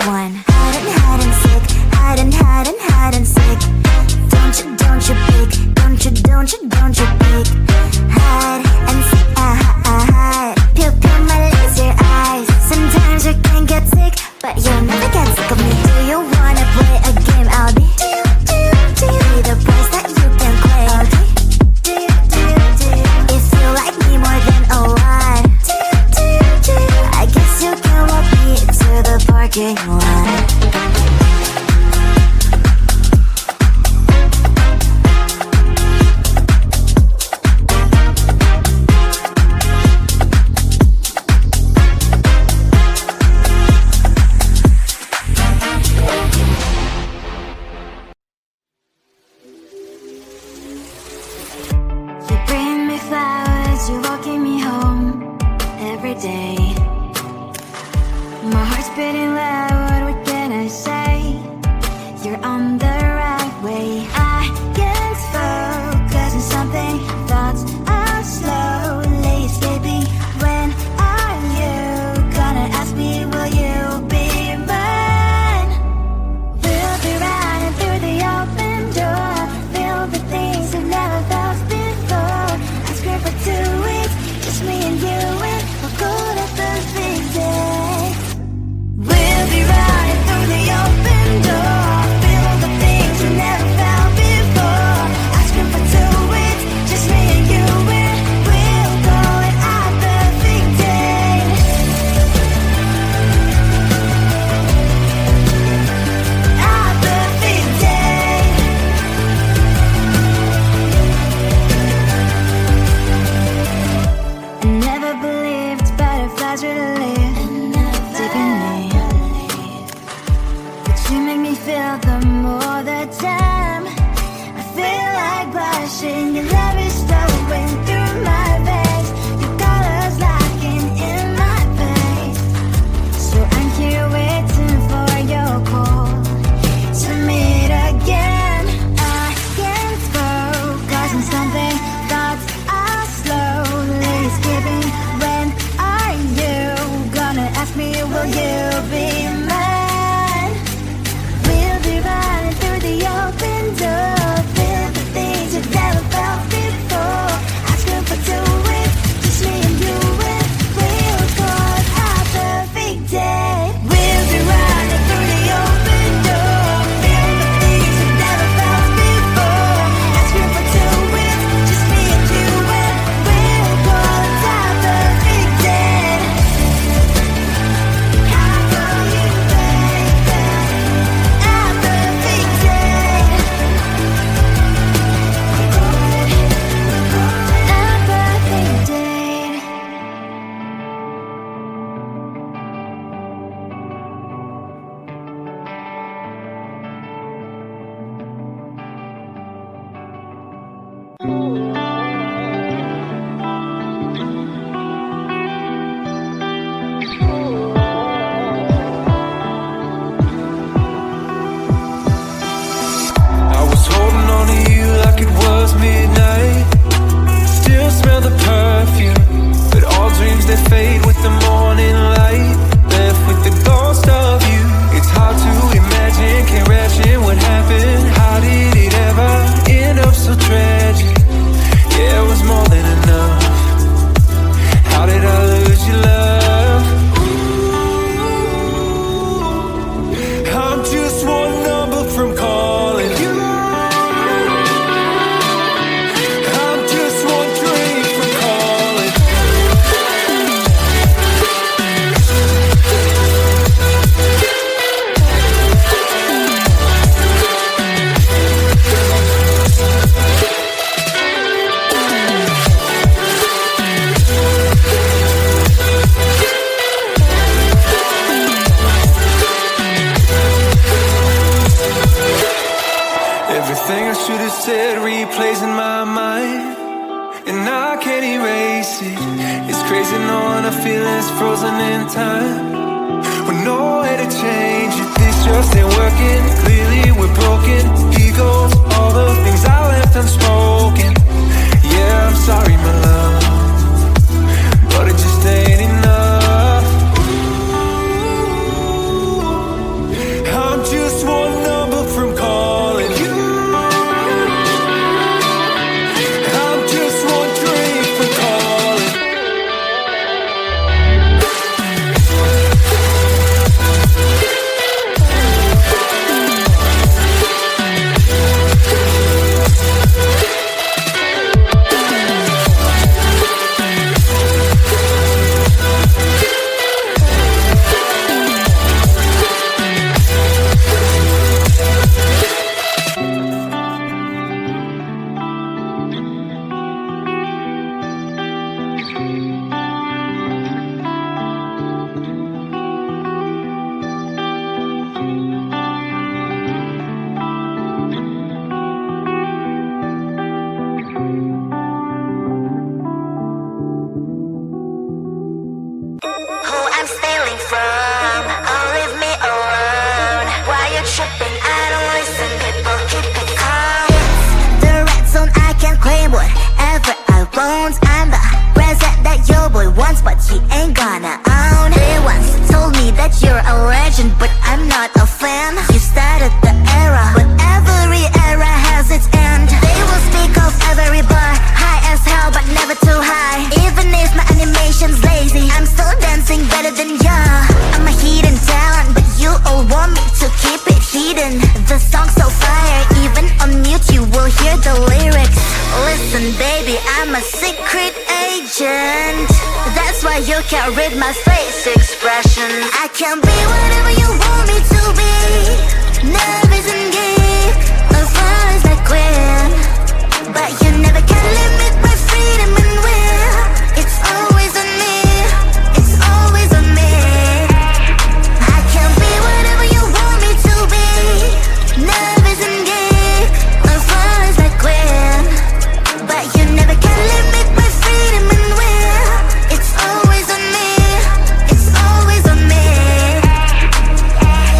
one. Hide and seek, hide and seek. Don't you peek, don't you peek. Hide and seek, hide. Pew my laser eyes. Sometimes you can get sick, but you'll never get sick of me. Do you wanna play a game? I'll be the price that you can claim. If you like me more than a lot, I guess you can walk me to the parking lot. You're walking me home every day. My heart's beating loud, what can I say? You're on the right way. I can't focus on something. Thoughts are slowly escaping. When are you gonna ask me, will you be mine? We'll be running through the open door, filled with things I've never felt before. Asking for 2 weeks, just me and you, and we'll go to the big day. We'll be running through the open door, filled with things we never felt before. Asking for 2 weeks, just me and you, and we'll go it our perfect day. Our perfect day. I never believed butterflies really live deep in me, but you make me feel them all the time. I feel like blushing, your love is flowing through my veins, your colors locking in my face. So I'm here waiting for your call to meet again. I can't focus on something. Thoughts are slowly escaping. When are you gonna ask me, will you be mine? We'll be running through the open door, filled with things you've never felt before. Asking for 2 weeks, just me and you, and we'll call it our perfect day. We'll be running through the open door, filled with things you've never felt before. Asking for 2 weeks, just me and you, and we'll call it our perfect day. How will you make our perfect day? Our perfect day. I was holding on to you like it was midnight. Still smell the perfume, but all dreams they fade with the morning light. Left with the ghost of you. It's hard to imagine, can't imagine what happened. How did it ever end up so tragic? Yeah, it was more than enough. How did I lose your love? I'm just one number from calling you. I'm just one drink from calling. Everything I should have said replays in my mind, and I can't erase it. It's crazy knowing our feelings frozen in time, with no way to change it. This just ain't working. Clearly we're broken. Egos, all the things I left unspoken. Yeah, I'm sorry, my love, but it just ain't enough. a secret agent. That's why you can't read my face expression. I can be whatever you want me to be. Nervous and geek, a fun like queen. But you never can limit my freedom and will. It's always on me, it's always on me. I can be whatever you want me to be. Nervous and geek, a fun like queen. But you never can limit my freedom and will. It's always on me, it's always on me.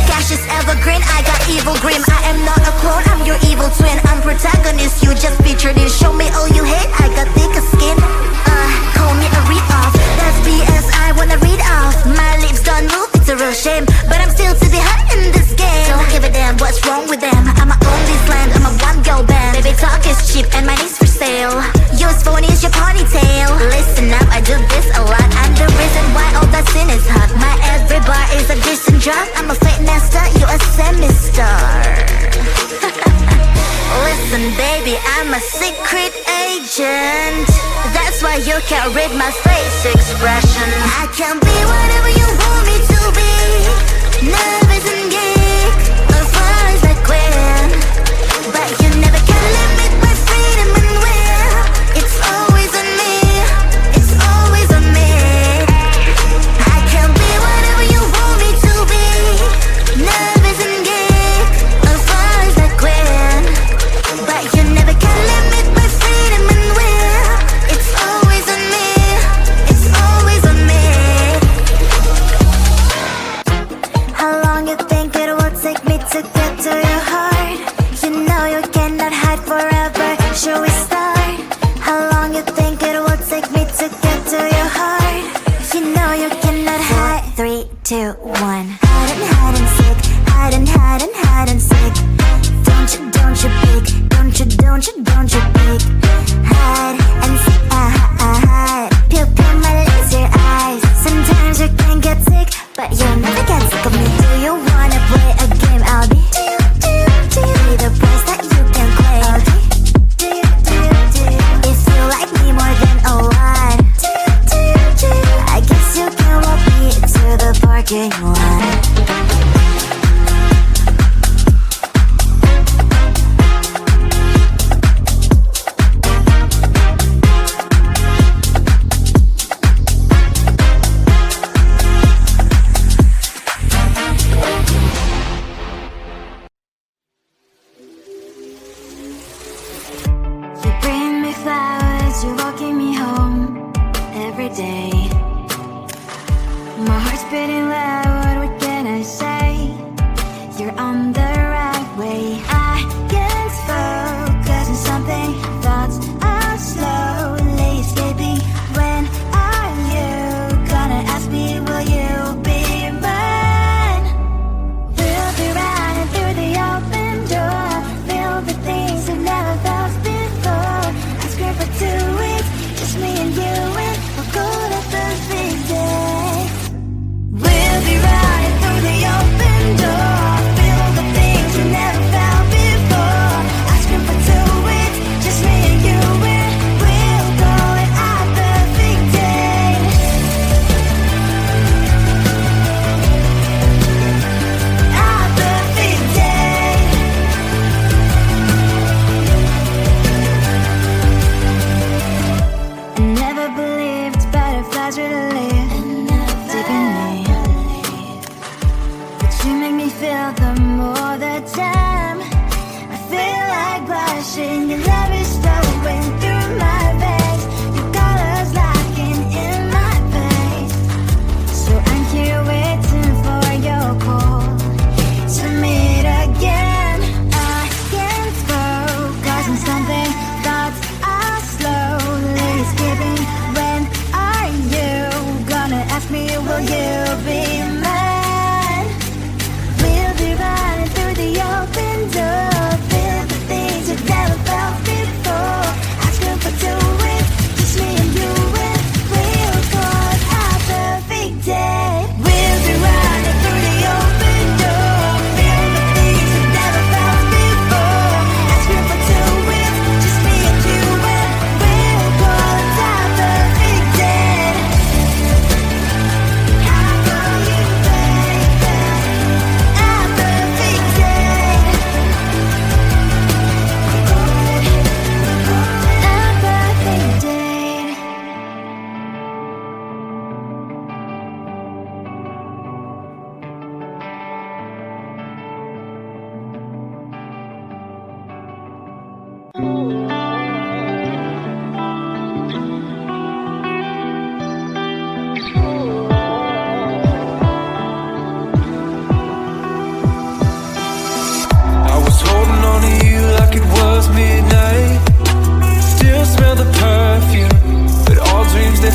Cash is evergreen, I got evil grim. I am not a clone, I'm your evil twin. I'm protagonist, you just featured in. Show me all you hate, I got thicker skin. Call me a read-off, that's BS I wanna read off. My lips don't move, it's a real shame. But I'm still to be hot in this game. Don't give a damn what's wrong with them. I'ma own this land, I'm a one-girl band. Baby talk is cheap and mine is for sale. Yours phone is your ponytail. Listen up, I do this a lot. I'm the reason why all that sin is hot. My every bar is a decent drop. I'm a fake master, you a semi-star. Listen baby, I'm a secret agent. That's why you can't read my face expression. I can be whatever you want me to be. Nervous and geek, a fun like queen. But you never can limit my freedom and will. It's always on me, it's always on me. I can be whatever you want me to be. Nervous and geek, a fun like queen. But you never can limit my freedom and will. It's always on me, it's always on me. How long you think it will take me to get to your heart? You know you cannot hide forever, should we start? How long you think it will take me to get to your heart? You know you cannot hide. 4, 3, 2, 1. Hide and seek, hide and seek. Don't you peek, don't you peek. Hide and seek, hide. Pupil my laser eyes. Sometimes you can get sick, but you'll never get sick of me. Do you wanna play a game? I'll be the price that you can claim. I'll if you like me more than a lot, I guess you can walk me to the parking lot. You bring me flowers, you're walking me home every day. My heart's beating loud, what can I say? You're on the right way. I can't focus on something, thoughts are slowly escaping. When are you gonna ask me, will you be mine? We'll be running through the open door, filled with things we've never felt before. I scream for 2 weeks, just me and you, and we'll go to the big day. We'll be running through the open door, filled with things we never felt before. I scream for 2 weeks, just me and you, and we'll go and have the big day. Have the big day. I never believed butterflies really live deep in me. But you make me feel them more the time. I feel like blushing, your love is flowing through my veins. Your colors locking in my face. So I'm here waiting for your call to meet again. I can't focus on something, thoughts are slowly escaping. When are you gonna ask me, will you be mine? We'll be running through the open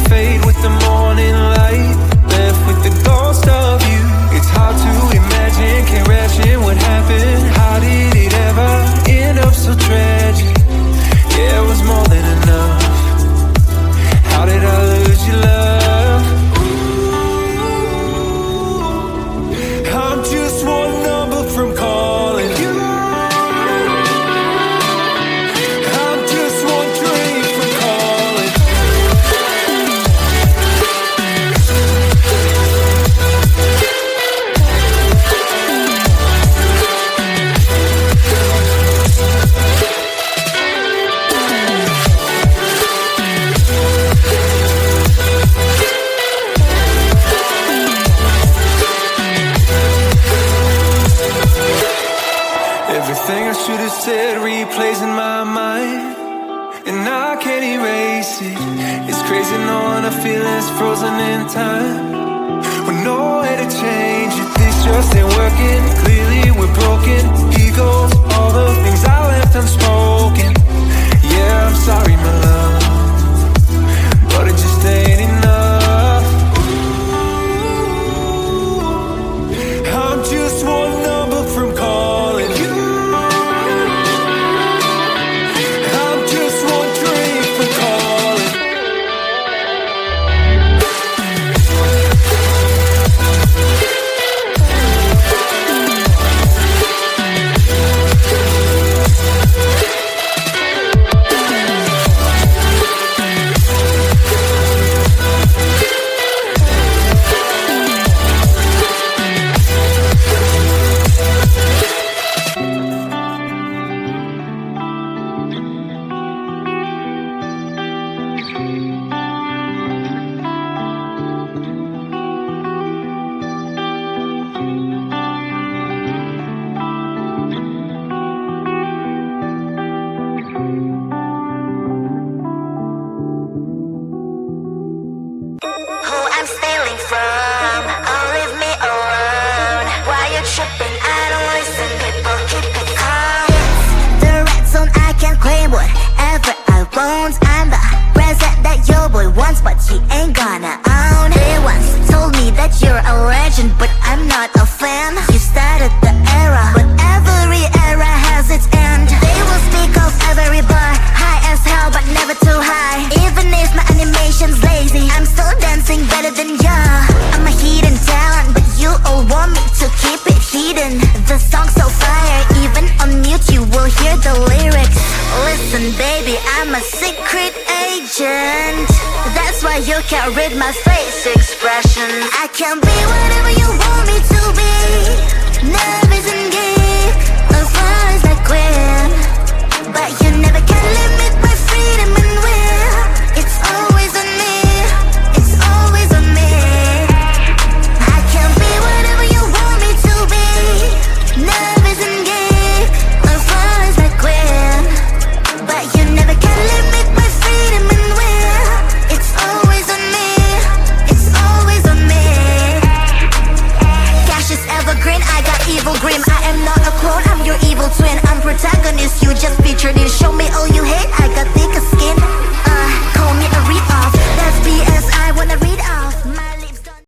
fade with the morning light. Left with the ghost of you. It's hard to imagine, can't ration what happened. How did it ever end up so tragic? Yeah, it was more than enough. How did I lose your love? Ooh, I'm just one number from calling you. I'm just one drink from calling. Everything I should have said replays in my mind, and I can't erase it. It's crazy knowing our feelings frozen in time, with no way to change it. This just ain't working. Clearly we're broken. Egos, all the things I left unspoken. Yeah, I'm sorry, my love, but it just ain't enough. Ooh, I'm just one number from calling you. I'm a secret agent. That's why you can't read my face expression. I can be whatever you want me to be. No.